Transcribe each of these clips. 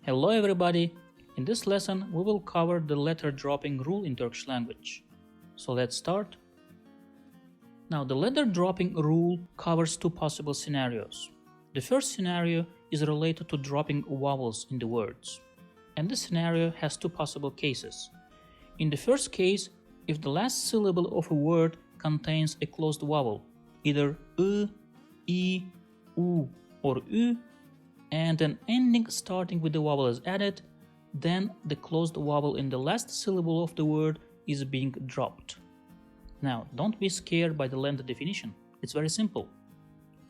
Hello everybody! In this lesson we will cover the letter dropping rule in Turkish language. So let's start. Now the letter dropping rule covers two possible scenarios. The first scenario is related to dropping vowels in the words. And this scenario has two possible cases. In the first case, if the last syllable of a word contains a closed vowel, either I, U, or Ü, and an ending starting with the vowel is added, then the closed vowel in the last syllable of the word is being dropped. Now, don't be scared by the lengthy definition. It's very simple.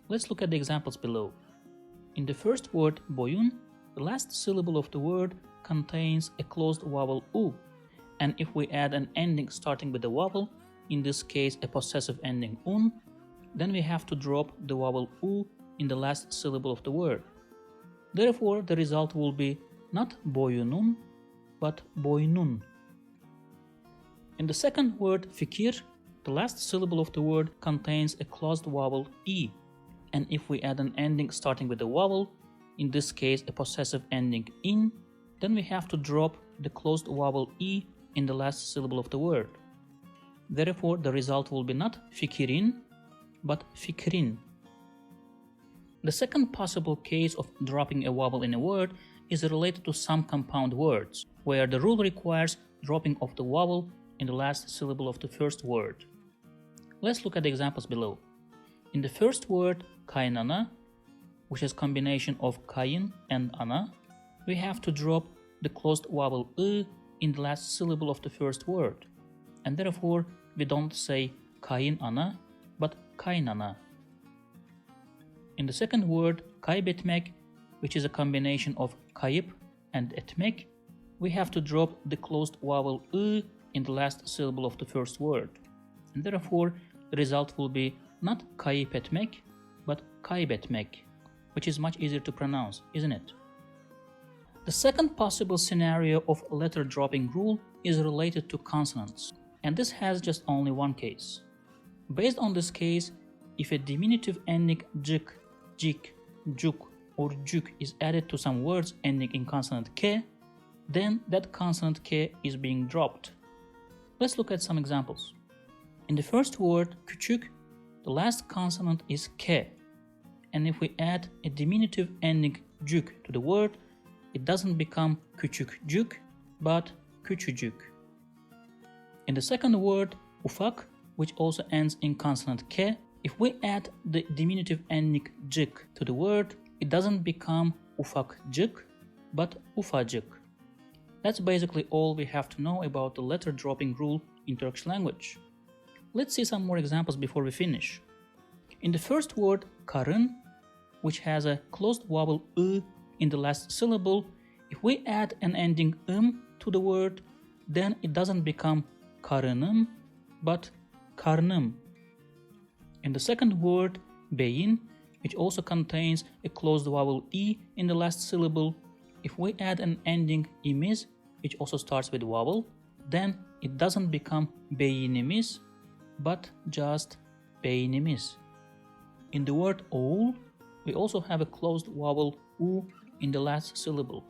Let's look at the examples below. In the first word, boyun, the last syllable of the word contains a closed vowel U, and if we add an ending starting with the vowel, in this case a possessive ending un, then we have to drop the vowel U in the last syllable of the word. Therefore, the result will be not boyunun, but boynun. In the second word, fikir, the last syllable of the word contains a closed vowel E, and if we add an ending starting with a vowel, in this case a possessive ending in, then we have to drop the closed vowel E in the last syllable of the word. Therefore, the result will be not fikirin, but fikrin. The second possible case of dropping a vowel in a word is related to some compound words, where the rule requires dropping of the vowel in the last syllable of the first word. Let's look at the examples below. In the first word, kaynana, which is a combination of kayın and ana, we have to drop the closed vowel I in the last syllable of the first word, and therefore we don't say kayın ana, but kaynana. In the second word, kaybetmek, which is a combination of kayıp and etmek, we have to drop the closed vowel I in the last syllable of the first word, and therefore the result will be not kayıp etmek, but kaybetmek, which is much easier to pronounce, isn't it? The second possible scenario of letter dropping rule is related to consonants, and this has just only one case. Based on this case, if a diminutive ending jik, jik, juk, or juk is added to some words ending in consonant k, then that consonant k is being dropped. Let's look at some examples. In the first word, küçük, the last consonant is k, and if we add a diminutive ending juk to the word, it doesn't become küçükcük, but küçücük. In the second word, ufak, which also ends in consonant k, if we add the diminutive ending cık to the word, it doesn't become ufakcık, but ufacık. That's basically all we have to know about the letter dropping rule in Turkish language. Let's see some more examples before we finish. In the first word, karın, which has a closed vowel I in the last syllable, if we add an ending to the word, then it doesn't become karınım, but karnım. In the second word, beyin, which also contains a closed vowel E in the last syllable, if we add an ending imiz, which also starts with vowel, then it doesn't become beyinimiz, but just beynimiz. In the word oğul, we also have a closed vowel U in the last syllable,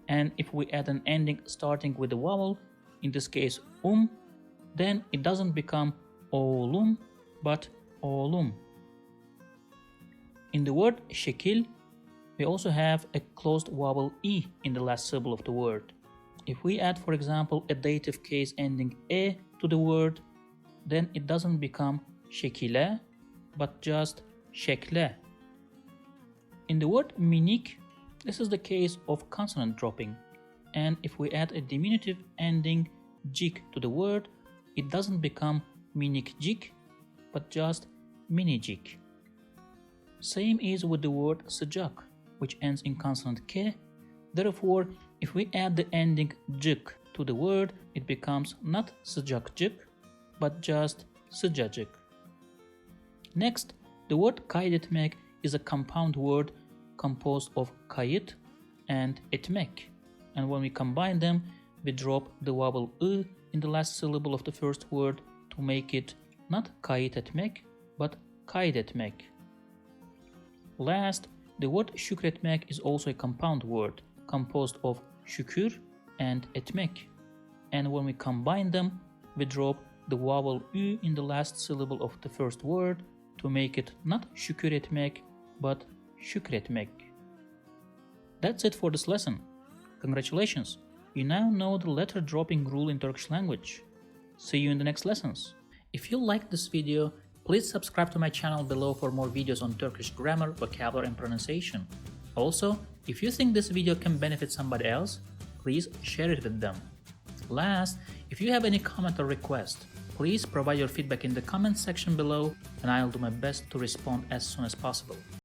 and if we add an ending starting with a vowel, in this case then it doesn't become oğlum, but oğlum. In the word şekil, we also have a closed vowel E in the last syllable of the word. If we add, for example, a dative case ending e to the word, then it doesn't become şekile, but just şekle. In the word minik, this is the case of consonant dropping, and if we add a diminutive ending cik to the word, it doesn't become minikcik, but just minicik. Same is with the word sıcak, which ends in consonant k. Therefore, if we add the ending cık to the word, it becomes not sıcakcık, but just sıcacık. Next, the word kaydetmek is a compound word composed of kayıt and etmek, and when we combine them, we drop the vowel I in the last syllable of the first word to make it not kayıt etmek, but kaydetmek. Last, the word şükretmek is also a compound word composed of şükür and etmek. And when we combine them, we drop the vowel ü in the last syllable of the first word to make it not şükür etmek, but şükretmek. That's it for this lesson. Congratulations! You now know the letter dropping rule in Turkish language. See you in the next lessons. If you liked this video, please subscribe to my channel below for more videos on Turkish grammar, vocabulary and pronunciation. Also, if you think this video can benefit somebody else, please share it with them. Last, if you have any comment or request, please provide your feedback in the comment section below and I'll do my best to respond as soon as possible.